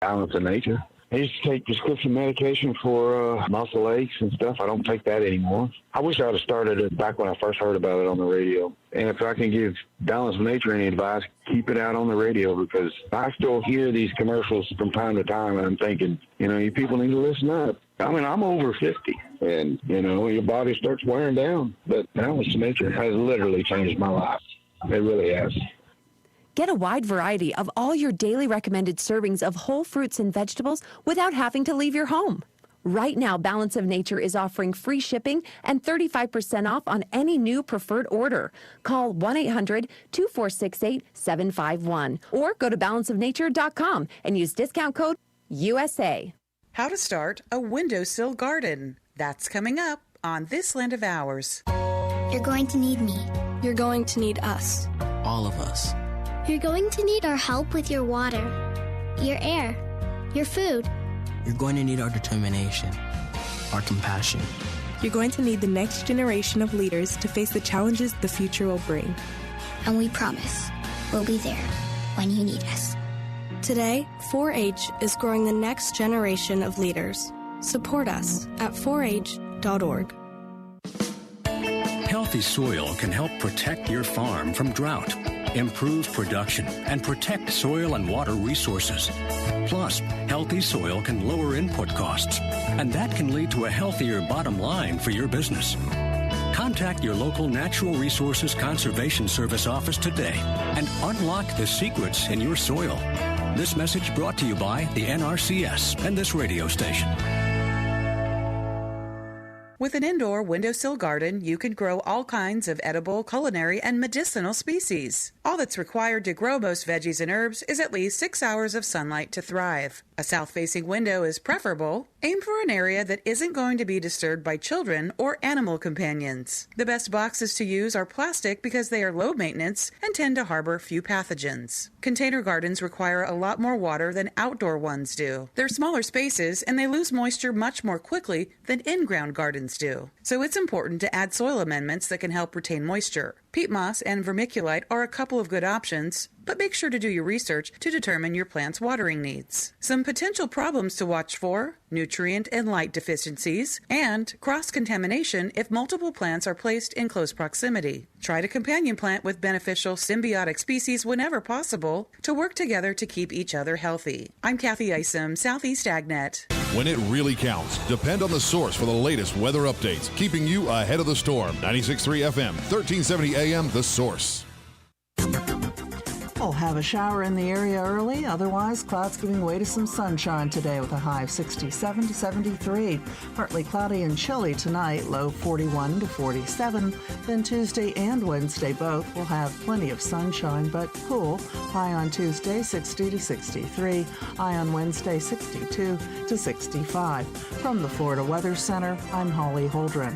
Balance of nature. I used to take prescription medication for muscle aches and stuff. I don't take that anymore. I wish I would have started it back when I first heard about it on the radio. And if I can give Balance of Nature any advice, keep it out on the radio, because I still hear these commercials from time to time, and I'm thinking, you people need to listen up. I mean, I'm over 50, and, your body starts wearing down. But Balance of Nature has literally changed my life. It really has. Get a wide variety of all your daily recommended servings of whole fruits and vegetables without having to leave your home. Right now, Balance of Nature is offering free shipping and 35% off on any new preferred order. Call 1-800-2468-751 or go to balanceofnature.com and use discount code USA. How to start a windowsill garden. That's coming up on This Land of Ours. You're going to need me. You're going to need us. All of us. You're going to need our help with your water, your air, your food. You're going to need our determination, our compassion. You're going to need the next generation of leaders to face the challenges the future will bring. And we promise we'll be there when you need us. Today, 4-H is growing the next generation of leaders. Support us at 4h.org. Healthy soil can help protect your farm from drought, improve production, and protect soil and water resources. Plus, healthy soil can lower input costs, and that can lead to a healthier bottom line for your business. Contact your local Natural Resources Conservation Service office today and unlock the secrets in your soil. This message brought to you by the NRCS and this radio station. With an indoor windowsill garden, you can grow all kinds of edible, culinary, and medicinal species. All that's required to grow most veggies and herbs is at least 6 hours of sunlight to thrive. A south-facing window is preferable. Aim for an area that isn't going to be disturbed by children or animal companions. The best boxes to use are plastic because they are low maintenance and tend to harbor few pathogens. Container gardens require a lot more water than outdoor ones do. They're smaller spaces and they lose moisture much more quickly than in-ground gardens do. So it's important to add soil amendments that can help retain moisture. Peat moss and vermiculite are a couple of good options, but make sure to do your research to determine your plant's watering needs. Some potential problems to watch for: nutrient and light deficiencies, and cross-contamination if multiple plants are placed in close proximity. Try to companion plant with beneficial symbiotic species whenever possible to work together to keep each other healthy. I'm Kathy Isom, Southeast AgNet. When it really counts, depend on the source for the latest weather updates, keeping you ahead of the storm. 96.3 FM, 1370 AM, The Source. We'll have a shower in the area early. Otherwise, clouds giving way to some sunshine today with a high of 67 to 73. Partly cloudy and chilly tonight, low 41 to 47. Then Tuesday and Wednesday both will have plenty of sunshine, but cool. High on Tuesday, 60 to 63. High on Wednesday, 62 to 65. From the Florida Weather Center, I'm Holly Holdren.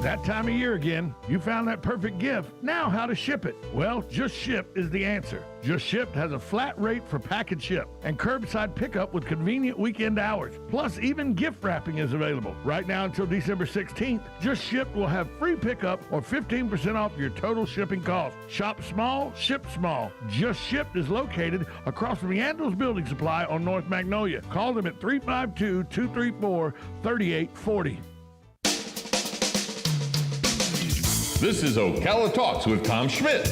That time of year again. You found that perfect gift. Now how to ship it? Well, Just Ship is the answer. Just Ship has a flat rate for package ship and curbside pickup with convenient weekend hours. Plus, even gift wrapping is available. Right now until December 16th, Just Ship will have free pickup or 15% off your total shipping cost. Shop small, ship small. Just Ship is located across from Yandles Building Supply on North Magnolia. Call them at 352-234-3840. This is Ocala Talks with Tom Schmidt,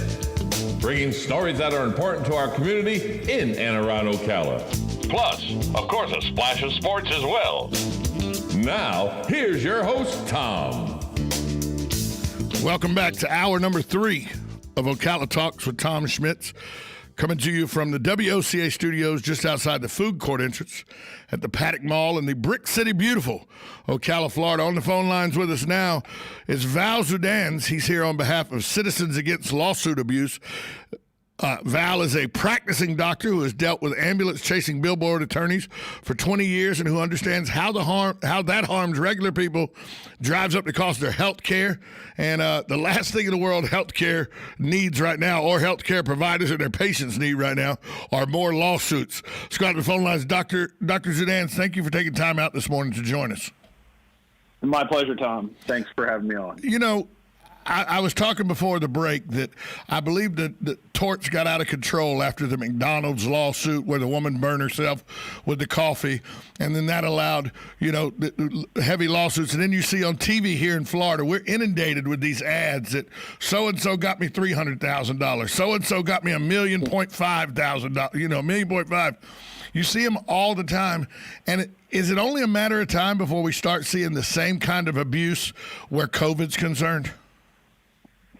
bringing stories that are important to our community in and around Ocala. Plus, of course, a splash of sports as well. Now, here's your host, Tom. Welcome back to hour number 3 of Ocala Talks with Tom Schmidt, coming to you from the WOCA studios just outside the food court entrance at the Paddock Mall in the Brick City Beautiful, Ocala, Florida. On the phone lines with us now is Val Zudans. He's here on behalf of Citizens Against Lawsuit Abuse. Val is a practicing doctor who has dealt with ambulance-chasing billboard attorneys for 20 years and who understands how that harms regular people, drives up the cost of their health care, and the last thing in the world health care needs right now, or health care providers and their patients need right now, are more lawsuits. Let's go out to the phone lines. Dr. Zudans, thank you for taking time out this morning to join us. My pleasure, Tom. Thanks for having me on. You know, I was talking before the break that I believe that the torts got out of control after the McDonald's lawsuit where the woman burned herself with the coffee, and then that allowed, the heavy lawsuits. And then you see on TV here in Florida, we're inundated with these ads that so-and-so got me $300,000, so-and-so got me $1.5 million, $1.5 million. You see them all the time. And is it only a matter of time before we start seeing the same kind of abuse where COVID's concerned?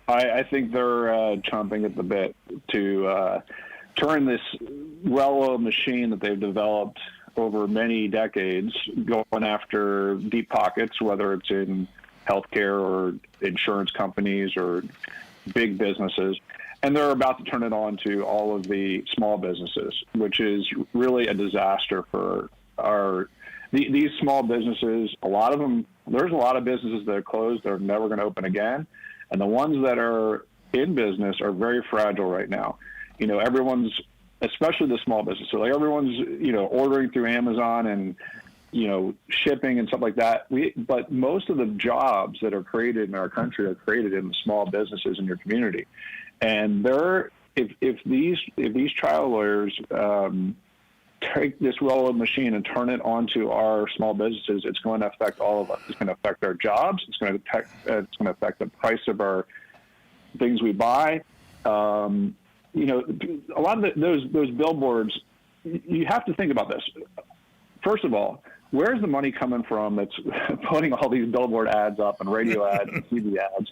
I think they're chomping at the bit to turn this well-oiled machine that they've developed over many decades, going after deep pockets, whether it's in healthcare or insurance companies or big businesses. And they're about to turn it on to all of the small businesses, which is really a disaster for these small businesses. A lot of them, there's a lot of businesses that are closed that are never going to open again. And the ones that are in business are very fragile right now. Everyone's, especially the small businesses, like everyone's, ordering through Amazon and, shipping and stuff like that. But most of the jobs that are created in our country are created in the small businesses in your community. And if these trial lawyers take this well-oiled machine and turn it onto our small businesses, it's going to affect all of us. It's going to affect our jobs. It's going to affect the price of our things we buy. A lot of those billboards. You have to think about this. First of all, where's the money coming from that's putting all these billboard ads up and radio ads and TV ads,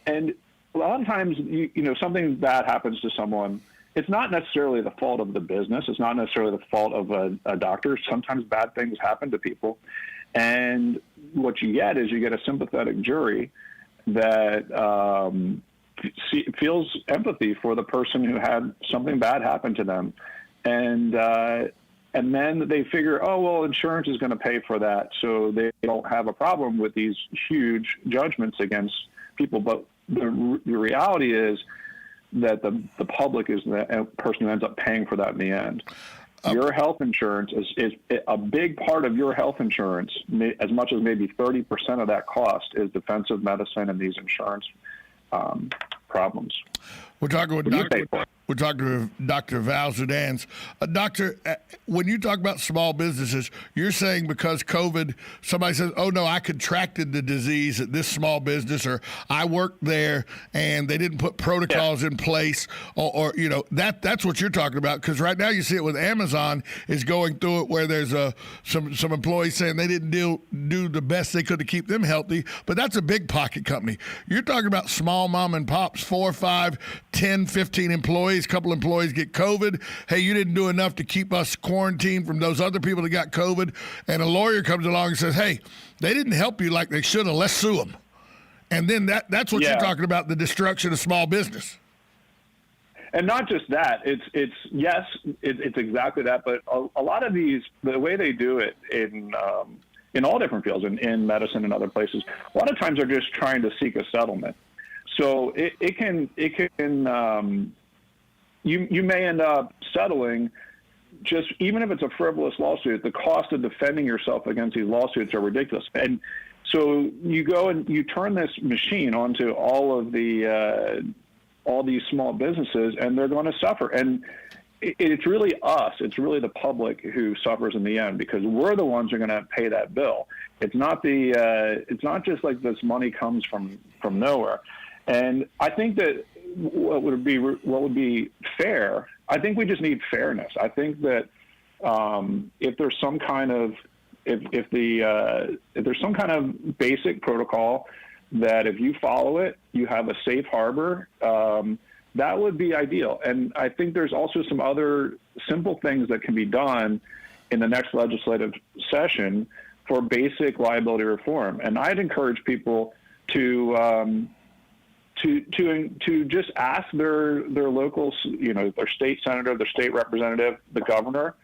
and a lot of times, something bad happens to someone. It's not necessarily the fault of the business. It's not necessarily the fault of a doctor. Sometimes bad things happen to people. And what you get is you get a sympathetic jury that feels empathy for the person who had something bad happen to them. And then they figure, oh, well, insurance is going to pay for that. So they don't have a problem with these huge judgments against people. But the reality is that the public is the person who ends up paying for that in the end. Your health insurance is a big part of your health insurance. As much as maybe 30% of that cost is defensive medicine and these insurance problems. We're talking with Dr. Val Zudans. Doctor, when you talk about small businesses, you're saying because COVID, somebody says, oh, no, I contracted the disease at this small business, or I worked there and they didn't put protocols in place, or that's what you're talking about. Because right now you see it with Amazon is going through it where there's some employees saying they didn't do the best they could to keep them healthy, but that's a big pocket company. You're talking about small mom and pops, 4, 5, 10, 15 employees. A couple employees get COVID. Hey, you didn't do enough to keep us quarantined from those other people that got COVID. And a lawyer comes along and says, hey, they didn't help you like they should have. Let's sue them. And then that's what you're talking about, the destruction of small business. And not just that. It's exactly that. But a lot of these, the way they do it in all different fields, in medicine and other places, a lot of times they're just trying to seek a settlement. So you may end up settling, just even if it's a frivolous lawsuit. The cost of defending yourself against these lawsuits are ridiculous. And so you go and you turn this machine onto all these small businesses, and they're going to suffer. And it's really us. It's really the public who suffers in the end, because we're the ones who are going to pay that bill. It's not it's not just like this money comes from nowhere. And I think that what would be fair, I think we just need fairness. I think that if there's some kind of if there's some kind of basic protocol that if you follow it, you have a safe harbor, that would be ideal. And I think there's also some other simple things that can be done in the next legislative session for basic liability reform. And I'd encourage people to just ask their local, their state senator, their state representative, the governor,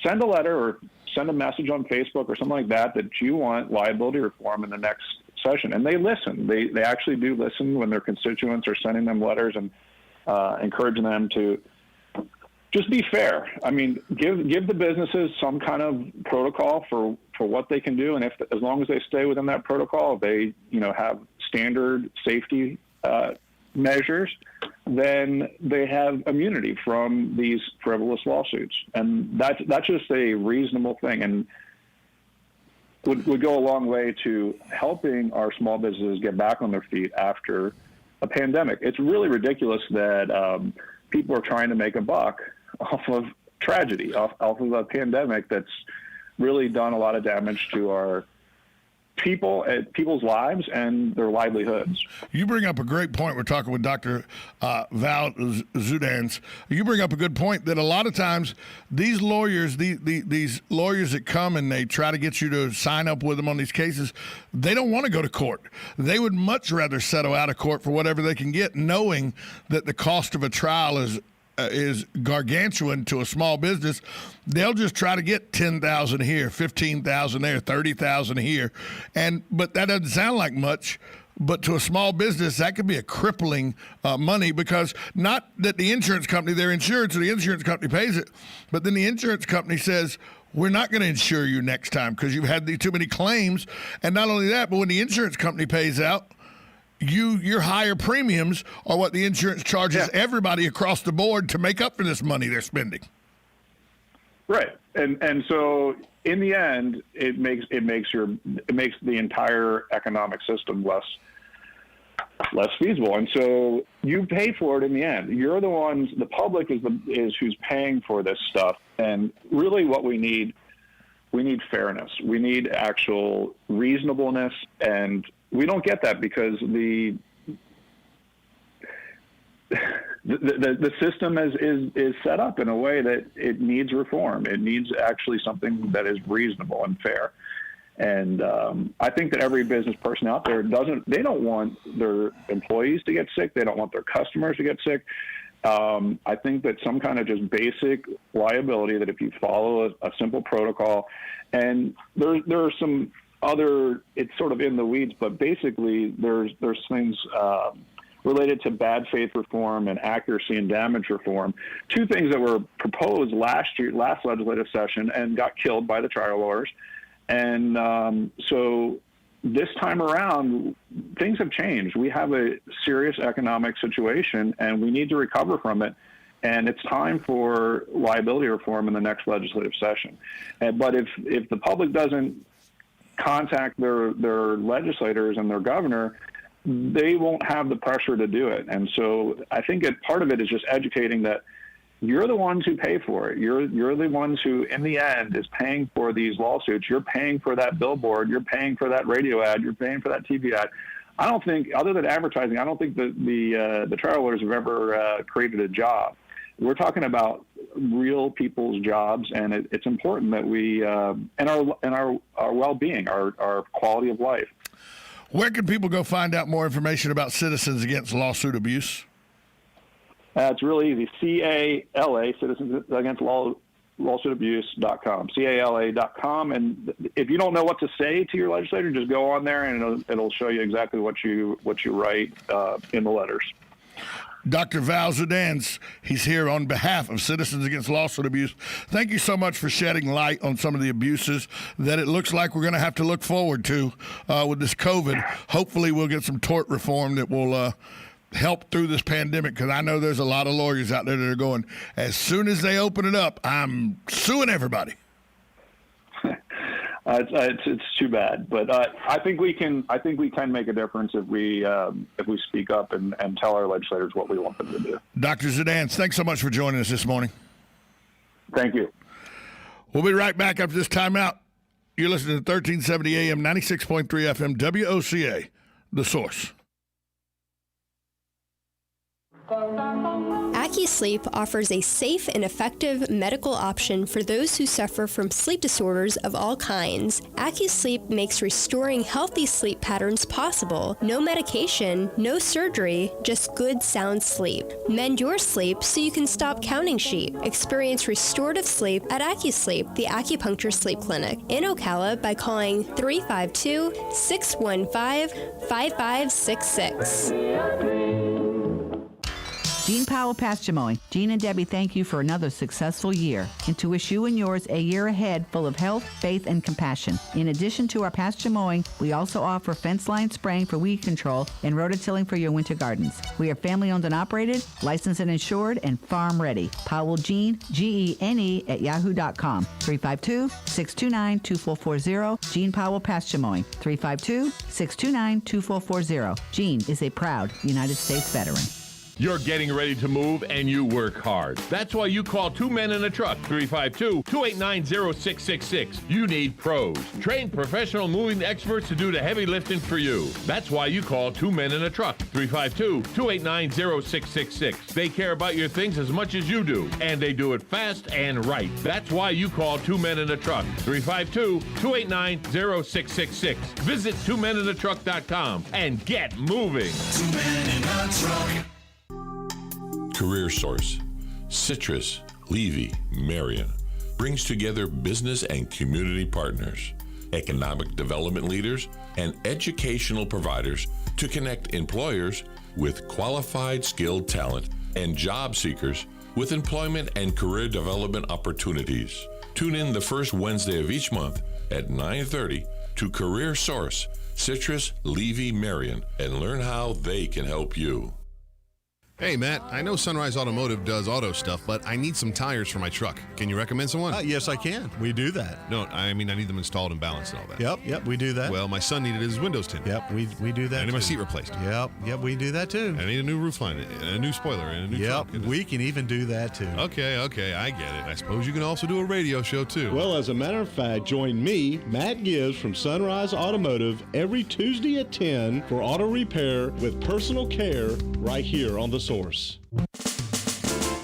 send a letter or send a message on Facebook or something like that you want liability reform in the next session. And they listen. They actually do listen when their constituents are sending them letters and encouraging them to just be fair. I mean, give the businesses some kind of protocol for what they can do, and as long as they stay within that protocol, they have standard safety measures, then they have immunity from these frivolous lawsuits, and that's just a reasonable thing, and would go a long way to helping our small businesses get back on their feet after a pandemic. It's really ridiculous that people are trying to make a buck off of tragedy, off of a pandemic that's really done a lot of damage to our people's lives and their livelihoods. You bring up a great point. We're talking with Dr. Val Zudans. You bring up a good point that a lot of times these lawyers, these lawyers that come and they try to get you to sign up with them on these cases, they don't want to go to court. They would much rather settle out of court for whatever they can get, knowing that the cost of a trial is gargantuan to a small business. They'll just try to get $10,000 here, $15,000 there, $30,000 here, but that doesn't sound like much. But to a small business, that could be a crippling money, because not that the insurance company, their insurance, or the insurance company pays it, but then the insurance company says, we're not going to insure you next time because you've had too many claims. And not only that, but when the insurance company pays out, your higher premiums are what the insurance charges everybody across the board to make up for this money they're spending. Right, and so in the end, it makes the entire economic system less feasible, and so you pay for it in the end. You're the ones. The public is who's paying for this stuff, and really, what we need fairness. We need actual reasonableness, and we don't get that because the system is set up in a way that it needs reform. It needs actually something that is reasonable and fair. And I think that every business person out there they don't want their employees to get sick. They don't want their customers to get sick. I think that some kind of just basic liability, that if you follow a simple protocol, and there are some other, it's sort of in the weeds, but basically there's things related to bad faith reform and accuracy and damage reform, two things that were proposed last legislative session and got killed by the trial lawyers. And so this time around, things have changed. We have a serious economic situation, and we need to recover from it. And it's time for liability reform in the next legislative session. But if the public doesn't contact their legislators and their governor, they won't have the pressure to do it. And so I think part of it is just educating that you're the ones who pay for it. You're the ones who, in the end, is paying for these lawsuits. You're paying for that billboard. You're paying for that radio ad. You're paying for that TV ad. I don't think, other than advertising, I don't think that the trial lawyers have ever created a job. We're talking about real people's jobs, and it's important that we and our well-being, our quality of life. Where can people go find out more information about Citizens Against Lawsuit Abuse? It's really easy. CALA, Citizens Against Lawsuit Abuse.com. CALA.com. And if you don't know what to say to your legislator, just go on there and it'll show you exactly what you write in the letters. Dr. Val Zudans, he's here on behalf of Citizens Against Lawsuit Abuse. Thank you so much for shedding light on some of the abuses that it looks like we're going to have to look forward to with this COVID. Hopefully we'll get some tort reform that will help through this pandemic, because I know there's a lot of lawyers out there that are going, as soon as they open it up, I'm suing everybody. It's too bad, but I think we can make a difference if we speak up and tell our legislators what we want them to do. Dr. Zudans, thanks so much for joining us this morning. Thank you. We'll be right back after this timeout. You're listening to 1370 AM, 96.3 FM, WOCA, The Source. AccuSleep offers a safe and effective medical option for those who suffer from sleep disorders of all kinds. AccuSleep makes restoring healthy sleep patterns possible. No medication, no surgery, just good, sound sleep. Mend your sleep so you can stop counting sheep. Experience restorative sleep at AccuSleep, the acupuncture sleep clinic in Ocala, by calling 352-615-5566. Gene Powell Pasture Mowing. Gene and Debbie thank you for another successful year and to wish you and yours a year ahead full of health, faith, and compassion. In addition to our pasture mowing, we also offer fence line spraying for weed control and rototilling for your winter gardens. We are family owned and operated, licensed and insured, and farm ready. Powell Gene, Gene at yahoo.com. 352-629-2440. Gene Powell Pasture Mowing. 352-629-2440. Gene is a proud United States veteran. You're getting ready to move and you work hard. That's why you call Two Men in a Truck, 352-289-0666. You need pros. Trained professional moving experts to do the heavy lifting for you. That's why you call Two Men in a Truck, 352-289-0666. They care about your things as much as you do, and they do it fast and right. That's why you call Two Men in a Truck, 352-289-0666. Visit twomeninatruck.com and get moving. Two Men in a Truck. Career Source, Citrus, Levy, Marion brings together business and community partners, economic development leaders, and educational providers to connect employers with qualified, skilled talent and job seekers with employment and career development opportunities. Tune in the first Wednesday of each month at 9:30 to Career Source, Citrus, Levy, Marion, and learn how they can help you. Hey, Matt, I know Sunrise Automotive does auto stuff, but I need some tires for my truck. Can you recommend someone? Yes, I can. We do that. No, I mean, I need them installed and balanced and all that. Yep, we do that. Well, my son needed his windows tinted. Yep, we do that. I need my seat replaced. Yep, we do that too. I need a new roof line, a new spoiler, and a new truck. Yep, we can even do that too. Okay, I get it. I suppose you can also do a radio show too. Well, as a matter of fact, join me, Matt Gibbs from Sunrise Automotive, every Tuesday at 10 for auto repair with personal care right here on The Source.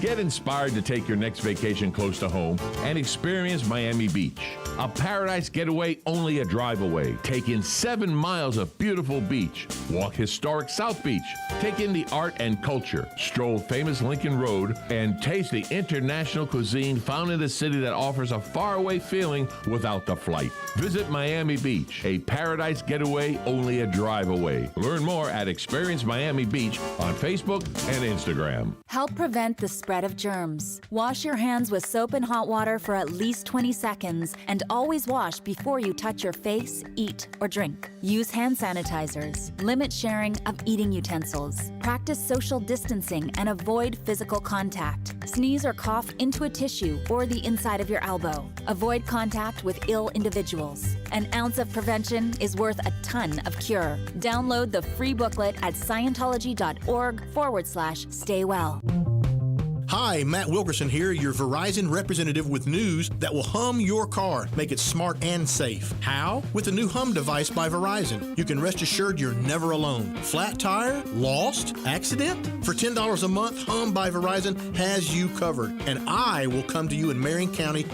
Get inspired to take your next vacation close to home and experience Miami Beach. A paradise getaway only a drive away. Take in 7 miles of beautiful beach. Walk historic South Beach. Take in the art and culture. Stroll famous Lincoln Road and taste the international cuisine found in the city that offers a faraway feeling without the flight. Visit Miami Beach, a paradise getaway only a drive away. Learn more at Experience Miami Beach on Facebook and Instagram. Help prevent the spread of germs. Wash your hands with soap and hot water for at least 20 seconds and always wash before you touch your face, eat, or drink. Use hand sanitizers. Limit sharing of eating utensils. Practice social distancing and avoid physical contact. Sneeze or cough into a tissue or the inside of your elbow. Avoid contact with ill individuals. An ounce of prevention is worth a ton of cure. Download the free booklet at Scientology.org/stay well. Hi, Matt Wilkerson here, your Verizon representative with news that will hum your car, make it smart and safe. How? With the new Hum device by Verizon. You can rest assured you're never alone. Flat tire? Lost? Accident? For $10 a month, Hum by Verizon has you covered. And I will come to you in Marion County